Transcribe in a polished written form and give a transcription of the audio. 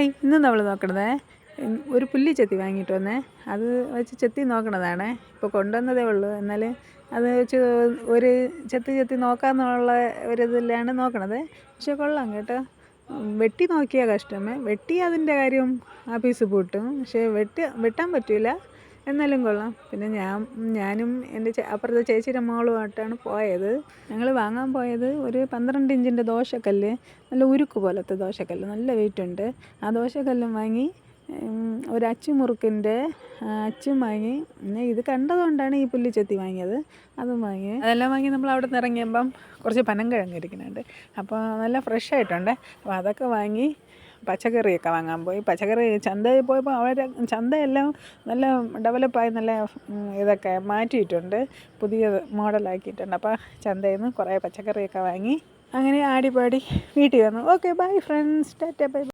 Hi, ഇന്ന് നമ്മൾ നോക്കണത് ഒരു പുല്ലി ചെത്തി വാങ്ങിയിട്ട് വന്നേ. അത് വെച്ച് ചെത്തി നോക്കണതാണ്. ഇപ്പോൾ കൊണ്ടുവന്നതേ ഉള്ളൂ. എന്നാൽ അത് വെച്ച് ഒരു ചെത്തി നോക്കാമെന്നുള്ള ഒരിതിലാണ് നോക്കണത്. പക്ഷെ കൊള്ളാം കേട്ടോ. വെട്ടി നോക്കിയാൽ കഷ്ടമേ. വെട്ടി അതിൻ്റെ കാര്യം ആ പീസ് പൂട്ടും. പക്ഷേ വെട്ടാൻ പറ്റില്ല. എന്നാലും കൊള്ളാം. പിന്നെ ഞാനും എൻ്റെ അപ്പുറത്തെ ചേച്ചിയുടെ മോളുമായിട്ടാണ് പോയത്. ഞങ്ങൾ വാങ്ങാൻ പോയത് ഒരു 12 ഇഞ്ചിൻ്റെ ദോശക്കല്ല്, നല്ല ഉരുക്ക് പോലത്തെ ദോശക്കല്ല്, നല്ല വെയിറ്റുണ്ട്. ആ ദോശക്കല്ലും വാങ്ങി, ഒരു അച്ചുമുറുക്കിൻ്റെ അച്ചും വാങ്ങി. പിന്നെ ഇത് കണ്ടതുകൊണ്ടാണ് ഈ പുല്ലി ചെത്തി വാങ്ങിയത്. അതും വാങ്ങി. അതെല്ലാം വാങ്ങി നമ്മൾ അവിടെ നിന്ന് ഇറങ്ങിയപ്പം കുറച്ച് പനങ്കിഴങ്ങ് ഇരിക്കുന്നുണ്ട്. അപ്പോൾ നല്ല ഫ്രഷ് ആയിട്ടുണ്ട്. അപ്പോൾ അതൊക്കെ വാങ്ങി പച്ചക്കറിയൊക്കെ വാങ്ങാൻ പോയി. പച്ചക്കറി ചന്തയിൽ പോയപ്പോൾ അവർ ചന്തയെല്ലാം നല്ല ഡെവലപ്പായി, നല്ല ഇതൊക്കെ മാറ്റിയിട്ടുണ്ട്, പുതിയ മോഡലാക്കിയിട്ടുണ്ട്. അപ്പോൾ ചന്തയിൽ നിന്ന് കുറേ പച്ചക്കറിയൊക്കെ വാങ്ങി അങ്ങനെ ആടിപ്പാടി വീട്ടിൽ വന്നു. Okay, bye friends, ta-ta, by.